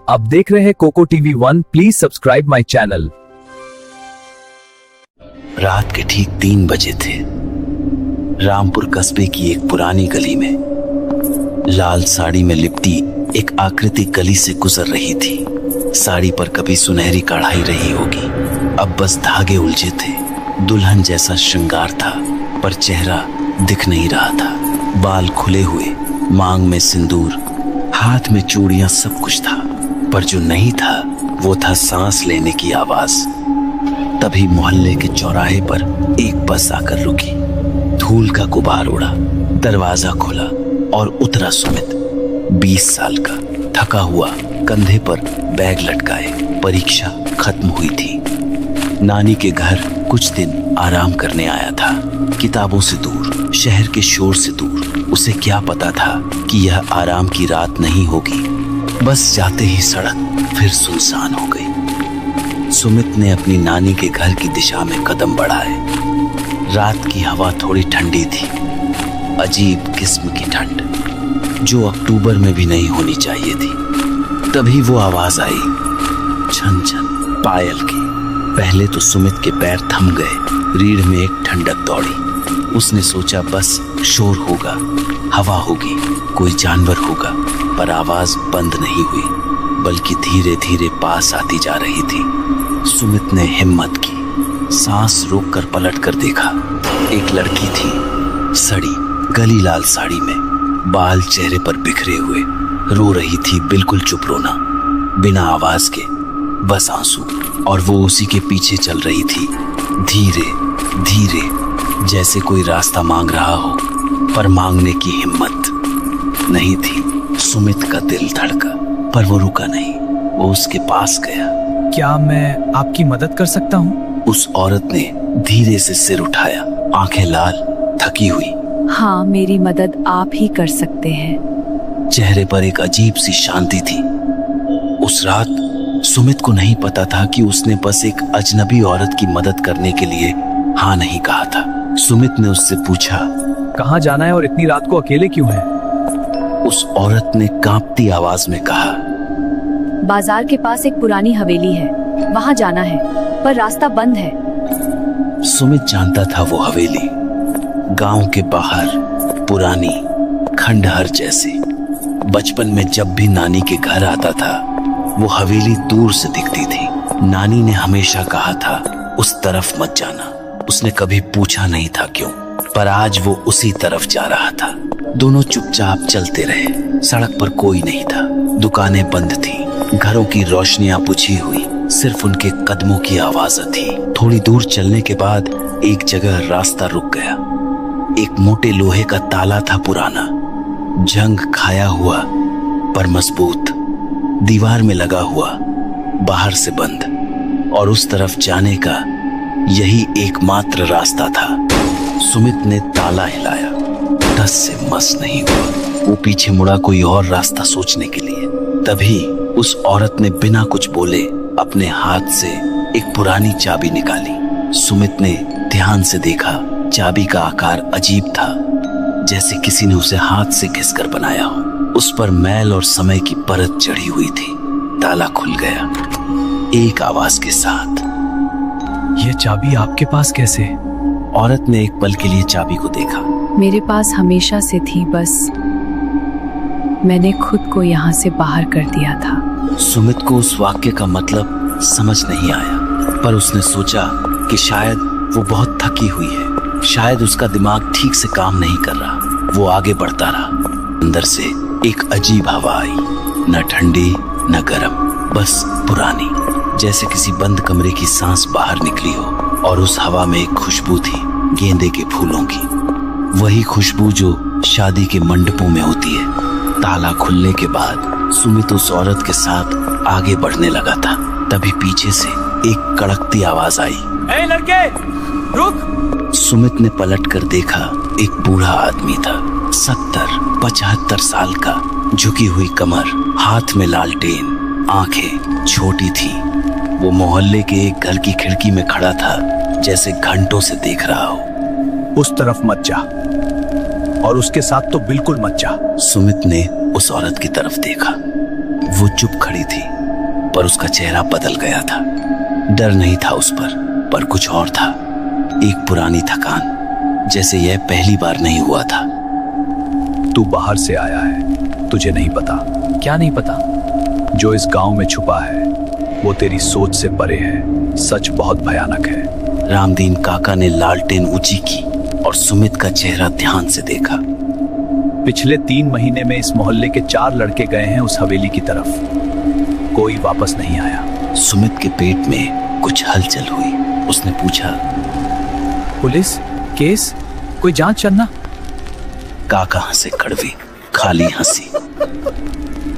आप देख रहे हैं Koko TV 1। Please subscribe my channel. रात के ठीक 3 बजे थे। रामपुर कस्बे की एक पुरानी गली में लाल साड़ी में लिपटी एक आकृति गली से गुजर रही थी। साड़ी पर कभी सुनहरी कढ़ाई रही होगी, अब बस धागे उलझे थे। दुल्हन जैसा श्रृंगार था, पर चेहरा दिख नहीं रहा था। बाल खुले हुए, मांग में सिंदूर, हाथ में चूड़ियां, सब कुछ था, पर जो नहीं था वो था सांस लेने की आवाज। तभी मोहल्ले के चौराहे पर एक बस आकर रुकी। धूल का गुबार उड़ा, दरवाजा खुला और उतरा सुमित, 20 साल का, थका हुआ, कंधे पर बैग लटकाए। परीक्षा खत्म हुई थी। नानी के घर कुछ दिन आराम करने आया था, किताबों से दूर, शहर के शोर से दूर। उसे क्या पता था कि यह आराम की रात नहीं होगी। बस जाते ही सड़क फिर सुनसान हो गई। सुमित ने अपनी नानी के घर की दिशा में कदम बढ़ाए। रात की हवा थोड़ी ठंडी थी, अजीब किस्म की ठंड, जो अक्टूबर में भी नहीं होनी चाहिए थी। तभी वो आवाज आई, छन छन पायल की। पहले तो सुमित के पैर थम गए, रीढ़ में एक ठंडक दौड़ी। उसने सोचा बस शोर होगा, हवा होगी, कोई जानवर होगा, पर आवाज बंद नहीं हुई, बल्कि धीरे धीरे पास आती जा रही थी। सुमित ने हिम्मत की, सांस रोककर पलट कर देखा। एक लड़की थी, सड़ी गली लाल साड़ी में, बाल चेहरे पर बिखरे हुए, रो रही थी, बिल्कुल चुप रोना, बिना आवाज के, बस आंसू। और वो उसी के पीछे चल रही थी, धीरे धीरे, जैसे कोई रास्ता मांग रहा हो, पर मांगने की हिम्मत नहीं थी। सुमित का दिल धड़का, पर वो रुका नहीं। वो उसके पास गया। क्या मैं आपकी मदद कर सकता हूँ? उस औरत ने धीरे से सिर उठाया, आंखें लाल, थकी हुई। हाँ, मेरी मदद आप ही कर सकते हैं। चेहरे पर एक अजीब सी शांति थी। उस रात सुमित को नहीं पता था कि उसने बस एक अजनबी औरत की मदद करने के लिए हाँ नहीं कहा था। सुमित ने उससे पूछा, कहाँ जाना है और इतनी रात को अकेले क्यों है? उस औरत ने कांपती आवाज में कहा, बाजार के पास एक पुरानी हवेली है, वहाँ जाना है, पर रास्ता बंद है। सुमित जानता था वो हवेली गांव के बाहर, पुरानी, खंडहर जैसी। बचपन में जब भी नानी के घर आता था, वो हवेली दूर से दिखती थी। नानी ने हमेशा कहा था उस तरफ मत जाना। उसने कभी पूछा नहीं था क्यों, पर आज वो उसी तरफ जा रहा था। दोनों चुपचाप चलते रहे। सड़क पर कोई नहीं था, दुकानें बंद थी, घरों की रोशनियां बुझी हुई, सिर्फ उनके कदमों की आवाज थी। थोड़ी दूर चलने के बाद एक जगह रास्ता रुक गया। एक मोटे लोहे का ताला था, पुराना, जंग खाया हुआ पर मजबूत, दीवार में लगा हुआ, बाहर से बंद, और उस तरफ जाने का यही एकमात्र रास्ता था। सुमित ने ताला हिलाया, टस से मस नहीं हुआ। वो पीछे मुड़ा कोई और रास्ता सोचने के लिए। तभी उस औरत ने बिना कुछ बोले अपने हाथ से एक पुरानी चाबी निकाली। सुमित ने ध्यान से देखा। चाबी का आकार अजीब था, जैसे किसी ने उसे हाथ से घिसकर बनाया हो। उस पर मैल और समय की परत चढ़ी हुई थी। ताला खुल गया एक आवाज के साथ। ये चाबी आपके पास कैसे? औरत ने एक पल के लिए चाबी को देखा। मेरे पास हमेशा से थी, बस मैंने खुद को यहाँ से बाहर कर दिया था। सुमित को उस वाक्य का मतलब समझ नहीं आया, पर उसने सोचा कि शायद वो बहुत थकी हुई है, शायद उसका दिमाग ठीक से काम नहीं कर रहा। वो आगे बढ़ता रहा। अंदर से एक अजीब हवा आई, न ठंडी न गर्म, बस पुरानी, जैसे किसी बंद कमरे की सांस बाहर निकली हो। और उस हवा में एक खुशबू थी, गेंदे के फूलों की, वही खुशबू जो शादी के मंडपों में होती है। ताला खुलने के बाद सुमित उस औरत के साथ आगे बढ़ने लगा था। तभी पीछे से एक कड़कती आवाज आई, ए लड़के, रुक! सुमित ने पलट कर देखा। एक बूढ़ा आदमी था, 70-75 साल का, झुकी हुई कमर, हाथ में लालटेन, आंखें छोटी थी। वो मोहल्ले के एक घर की खिड़की में खड़ा था, जैसे घंटों से देख रहा हो। उस तरफ मत जा, और उसके साथ तो बिल्कुल मत जा। सुमित ने उस औरत की तरफ देखा। वो चुप खड़ी थी, पर उसका चेहरा बदल गया था। डर नहीं था उस पर कुछ और था। एक पुरानी थकान, जैसे यह पहली बार नहीं हुआ था। तू बाहर से आया है, तुझे नहीं पता। क्या नहीं पता? जो इस गांव में छुपा है वो तेरी सोच से परे है। सच बहुत भयानक है। रामदीन काका ने लालटेन ऊंची की और सुमित का चेहरा ध्यान से देखा। पिछले 3 महीने में इस मोहल्ले के 4 लड़के गए हैं उस हवेली की तरफ, कोई वापस नहीं आया। सुमित के पेट में कुछ हलचल हुई। उसने पूछा, पुलिस केस, कोई जांच चलना? काका हंसे कड़वी, खाली हंसी।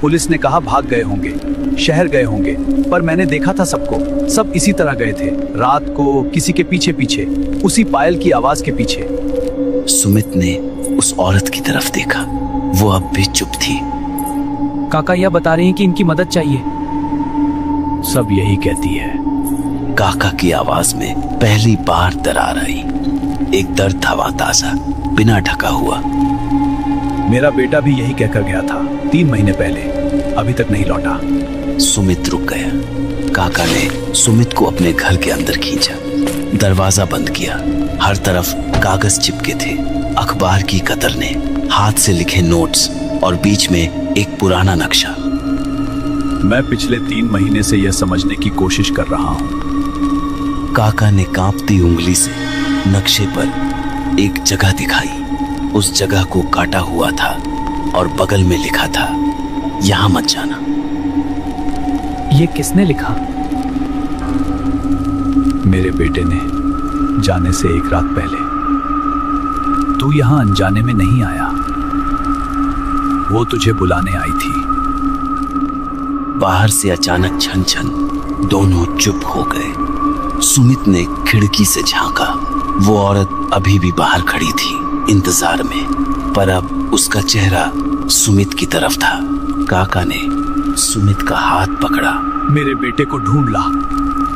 पुलिस ने कहा भाग गए होंगे, शहर गए होंगे, पर मैंने देखा था सबको। सब इसी तरह गए थे, रात को किसी के पीछे पीछे, उसी पायल की आवाज के पीछे। सुमित ने उस औरत की तरफ देखा। वो अब भी चुप थी। काका यह बता रही हैं कि इनकी मदद चाहिए। सब यही कहती है। काका की आवाज में पहली बार दरार आई। एक दर्द था ताजा, बिना ढका हुआ। मेरा बेटा भी यही कहकर गया था 3 महीने पहले, अभी तक नहीं लौटा। सुमित रुक गया। काका ने सुमित को अपने घर के अंदर खींचा, दरवाजा बंद किया। हर तरफ कागज चिपके थे, अखबार की कतरने, हाथ से लिखे नोट्स और बीच में एक पुराना नक्शा। मैं पिछले 3 महीने से यह समझने की कोशिश कर रहा हूँ। काका ने कांपती उंगली से नक्शे पर एक जगह दिखाई। उस जगह को काटा हुआ था और बगल में लिखा था, यहां मत जाना। ये किसने लिखा? मेरे बेटे ने, जाने से 1 रात पहले। तू यहां अनजाने में नहीं आया, वो तुझे बुलाने आई थी। बाहर से अचानक छन छन दोनों चुप हो गए। सुमित ने खिड़की से झांका। वो औरत अभी भी बाहर खड़ी थी, इंतजार में, पर अब उसका चेहरा सुमित की तरफ था। काका ने सुमित का हाथ पकड़ा। मेरे बेटे को ढूंढ ला।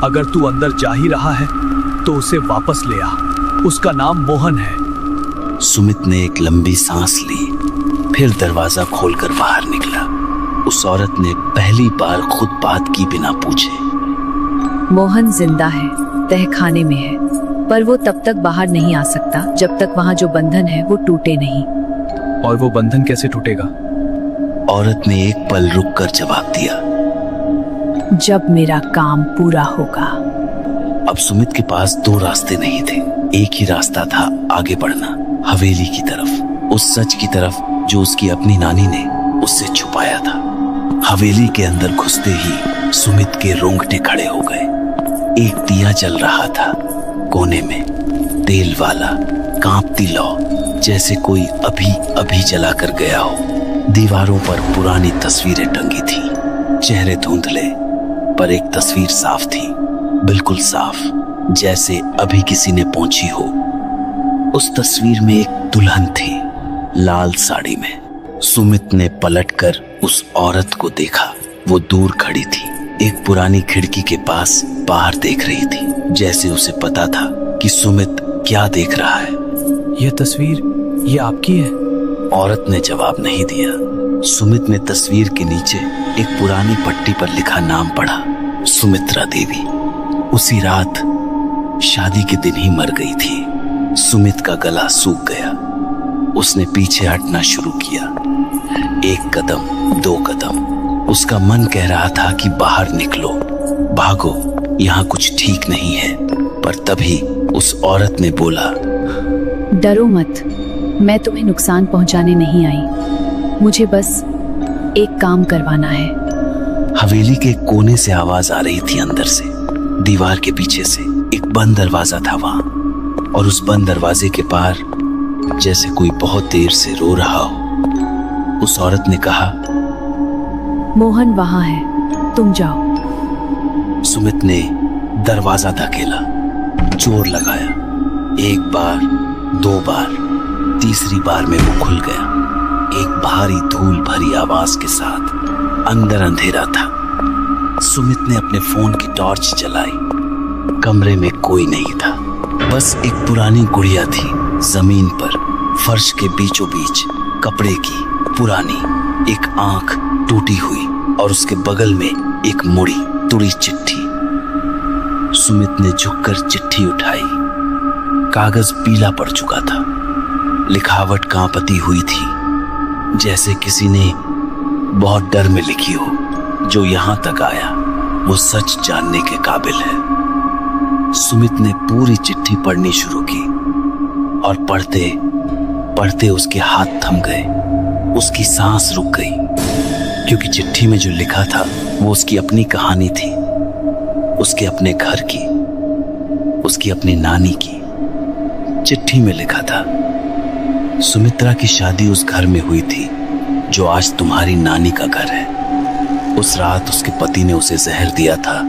अगर तू अंदर जा ही रहा है तो उसे वापस ले आ। उसका नाम मोहन है। सुमित ने एक लंबी सांस ली, फिर दरवाजा खोलकर बाहर निकला। उस औरत ने पहली बार खुद बात की बिना पूछे। मोहन जिंदा है, तहखाने में है, पर वो तब तक बाहर नहीं आ सकता जब तक वहाँ जो बंधन है वो टूटे नहीं। और वो बंधन कैसे टूटेगा? औरत ने एक पल रुककर जवाब दिया, जब मेरा काम पूरा होगा। अब सुमित के पास 2 रास्ते नहीं थे। एक ही रास्ता था आगे बढ़ना, हवेली की तरफ, उस सच की तरफ जो उसकी अपनी नानी ने उससे छुपाया था। हवेली के अंदर घुसते ही सुमित के रोंगटे खड़े हो गए। एक दिया जल रहा था कोने में, तेल वाला, कांपती लौ, जैसे कोई अभी अभी जला कर गया हो। दीवारों पर पुरानी तस्वीरें टंगी थी, चेहरे धुंधले, पर एक तस्वीर साफ थी, बिल्कुल साफ, जैसे अभी किसी ने पोंछी हो। उस तस्वीर में एक दुल्हन थी, लाल साड़ी में। सुमित ने पलटकर उस औरत को देखा। वो दूर खड़ी थी, एक पुरानी खिड़की के पास बाहर देख रही थी, जैसे उसे पता था कि सुमित क्या देख रहा है। यह तस्वीर, ये आपकी है? औरत ने जवाब नहीं दिया। सुमित ने तस्वीर के नीचे एक पुरानी पट्टी पर लिखा नाम पढ़ा, सुमित्रा देवी। उसी रात शादी के दिन ही मर गई थी। सुमित का गला सूख गया। उसने पीछे हटना शुरू किया, 1 कदम, 2 कदम। उसका मन कह रहा था कि बाहर निकलो, भागो, यहाँ कुछ ठीक नहीं है। पर तभी उस औरत ने बोला, डरो मत, मैं तुम्हें नुकसान पहुंचाने नहीं आई, मुझे बस एक काम करवाना है। हवेली के कोने से आवाज आ रही थी, अंदर से, दीवार के पीछे से। एक बंद दरवाजा था वहां, और उस बंद दरवाजे के पार जैसे कोई बहुत देर से रो रहा हो। उस औरत ने कहा, मोहन वहां है, तुम जाओ। सुमित ने दरवाजा धकेला, जोर लगाया। 1 बार, 2 बार, तीसरी बार में वो खुल गया, एक भारी धूल भरी आवाज के साथ। अंदर अंधेरा था। सुमित ने अपने फोन की टॉर्च जलाई। कमरे में कोई नहीं था, बस एक पुरानी गुड़िया थी जमीन पर, फर्श के बीचों बीच, कपड़े की, पुरानी। एक आंख टूटी हुई और उसके बगल में एक मुड़ी। तुड़ी चिट्ठी। सुमित ने झुककर चिट्ठी उठाई। कागज पीला पड़ चुका था, लिखावट कांपती हुई थी, जैसे किसी ने बहुत डर में लिखी हो। जो यहां तक आया वो सच जानने के काबिल है। सुमित ने पूरी चिट्ठी पढ़नी शुरू की और पढ़ते पढ़ते उसके हाथ थम गए, उसकी सांस रुक गई, क्योंकि चिट्ठी में जो लिखा था वो उसकी अपनी कहानी थी, उसके अपने घर की, उसकी अपनी नानी की। चिट्ठी में लिखा था, सुमित्रा की शादी उस घर में हुई थी जो आज तुम्हारी नानी का घर है। उस रात उसके पति ने उसे जहर दिया था,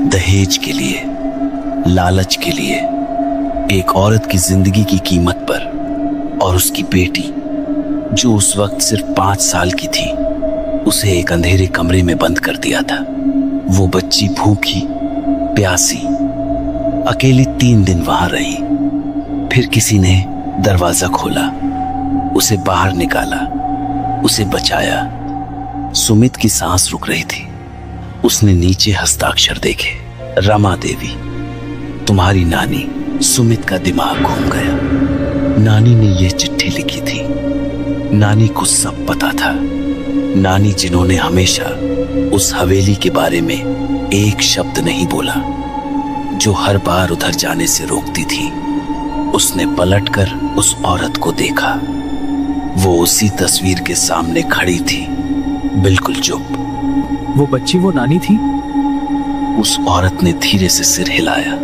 दहेज के लिए, लालच के लिए, एक औरत की जिंदगी की कीमत पर। और उसकी बेटी जो उस वक्त सिर्फ 5 साल की थी, उसे एक अंधेरे कमरे में बंद कर दिया था। वो बच्ची भूखी प्यासी अकेली 3 दिन वहां रही। फिर किसी ने दरवाजा खोला, उसे बाहर निकाला, उसे बचाया। सुमित की सांस रुक रही थी। उसने नीचे हस्ताक्षर देखे, रमा देवी, तुम्हारी नानी। सुमित का दिमाग घूम गया। नानी ने यह चिट्ठी लिखी थी। नानी को सब पता था। नानी जिन्होंने हमेशा उस हवेली के बारे में एक शब्द नहीं बोला, जो हर बार उधर जाने से रोकती थी। उसने पलटकर उस औरत को देखा। वो उसी तस्वीर के सामने खड़ी थी, बिल्कुल चुप। वो बच्ची वो नानी थी? उस औरत ने धीरे से सिर हिलाया।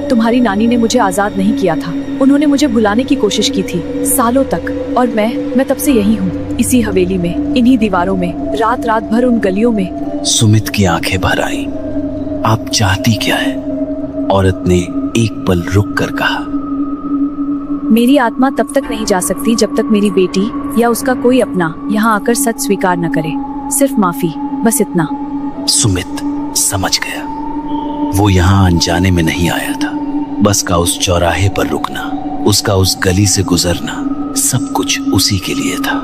तुम्हारी नानी ने मुझे आजाद नहीं किया था। उन्होंने मुझे भुलाने की कोशिश की थी सालों तक, और मैं तब से यही हूँ, इसी हवेली में, इन्हीं दीवारों में, रात रात भर उन गलियों में। सुमित की आंखें भर आईं। आप चाहती क्या है? औरत ने एक पल रुक कर कहा। मेरी आत्मा तब तक नहीं जा सकती जब तक मेरी बेटी या उसका कोई अपना यहाँ आकर सच स्वीकार न करे। सिर्फ माफी, बस इतना। सुमित समझ गया। वो यहाँ अनजाने में नहीं आया था। बस का उस चौराहे पर रुकना, उसका उस गली से गुजरना, सब कुछ उसी के लिए था।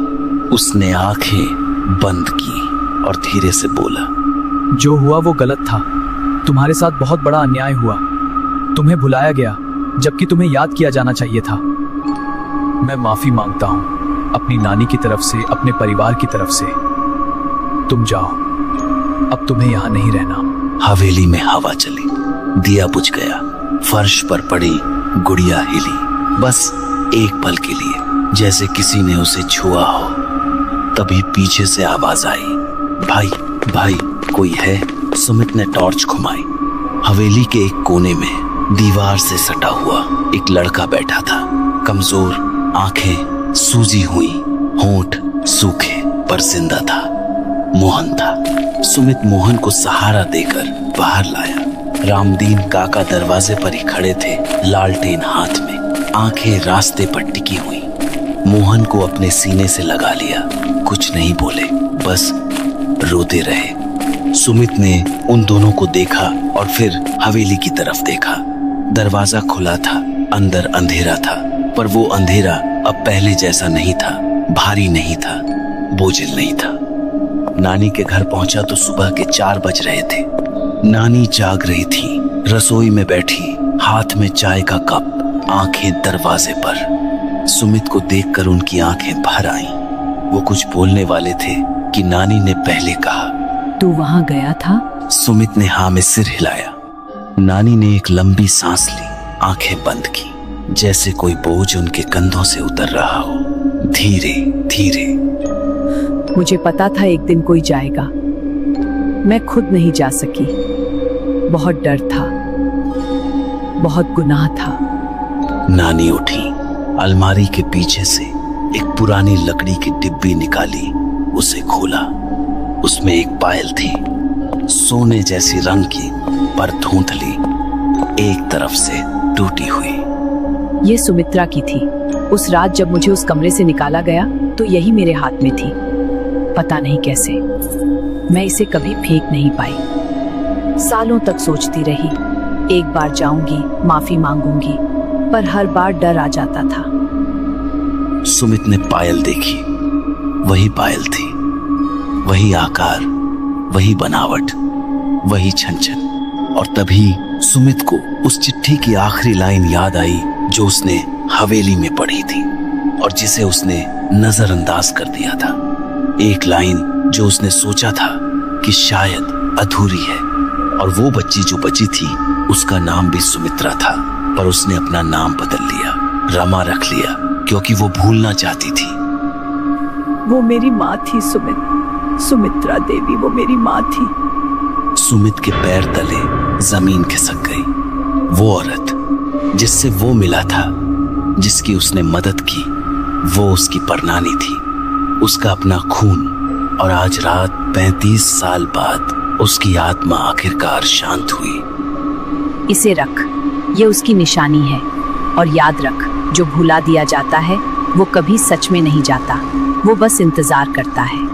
उसने आंखें बंद की और धीरे से बोला, जो हुआ वो गलत था। तुम्हारे साथ बहुत बड़ा अन्याय हुआ। तुम्हें भुलाया गया जबकि तुम्हें याद किया जाना चाहिए था। मैं माफी मांगता हूँ, अपनी नानी की तरफ से, अपने परिवार की तरफ से। तुम जाओ, अब तुम्हें यहाँ नहीं रहना। हवेली में हवा चली, दिया बुझ गया, फर्श पर पड़ी गुड़िया हिली, बस एक पल के लिए, जैसे किसी ने उसे छुआ हो। तभी पीछे से आवाज आई, भाई भाई कोई है? सुमित ने टॉर्च घुमाई। हवेली के एक कोने में दीवार से सटा हुआ एक लड़का बैठा था। कमजोर, आंखें सूजी हुई, होंठ सूखे पर जिंदा था। मोहन था। सुमित मोहन को सहारा देकर बाहर लाया। रामदीन काका दरवाजे पर ही खड़े थे, लालटेन हाथ में, आंखें रास्ते पर टिकी हुई। मोहन को अपने सीने से लगा लिया। कुछ नहीं बोले, बस रोते रहे। सुमित ने उन दोनों को देखा और फिर हवेली की तरफ देखा। दरवाजा खुला था, अंदर अंधेरा था, पर वो अंधेरा अब पहले जैसा नहीं था। भारी नहीं था, बोझिल नहीं था। नानी के घर पहुंचा तो सुबह के 4 बज रहे थे। नानी जाग रही थी, रसोई में बैठी, हाथ में चाय का कप, आंखें दरवाजे पर। सुमित को देखकर उनकी आंखें भर आईं। वो कुछ बोलने वाले थे कि नानी ने पहले कहा, तू वहां गया था? सुमित ने हाँ में सिर हिलाया। नानी ने एक लंबी सांस ली, आंखें बंद की, जैसे कोई बोझ उनके कंधों से उतर रहा हो। धीरे धीरे। मुझे पता था एक दिन कोई जाएगा। मैं खुद नहीं जा सकी। बहुत डर था, बहुत गुनाह था। नानी उठी, अलमारी के पीछे से एक पुरानी लकड़ी की डिब्बी निकाली, उसे खोला। उसमें एक पायल थी, सोने जैसी रंग की, पर धुंधली, एक तरफ से टूटी हुई। ये सुमित्रा की थी। उस रात जब मुझे उस कमरे से निकाला गया तो यही मेरे हाथ में थी। पता नहीं कैसे मैं इसे कभी फेंक नहीं पाई। सालों तक सोचती रही, एक बार जाऊंगी, माफी मांगूंगी, पर हर बार डर आ जाता था। सुमित ने पायल देखी। वही पायल थी, वही आकार, वही बनावट, वही छन छन। और तभी सुमित को उस चिट्ठी की आखिरी लाइन याद आई जो उसने हवेली में पढ़ी थी और जिसे उसने नजरअंदाज कर दिया था। एक लाइन जो उसने सोचा था कि शायद अधूरी है, और वो बच्ची जो बची थी उसका नाम भी सुमित्रा था, पर उसने अपना नाम बदल लिया, रमा रख लिया, क्योंकि वो भूलना चाहती थी। वो मेरी माँ थी सुमित, सुमित्रा देवी वो मेरी माँ थी। सुमित के पैर तले जमीन खिसक गई। वो औरत जिससे वो मिला था, जिसकी उसने मदद की, वो उसकी परनानी थी, उसका अपना खून। और आज रात 35 साल बाद उसकी आत्मा आखिरकार शांत हुई। इसे रख, ये उसकी निशानी है। और याद रख, जो भुला दिया जाता है वो कभी सच में नहीं जाता, वो बस इंतजार करता है।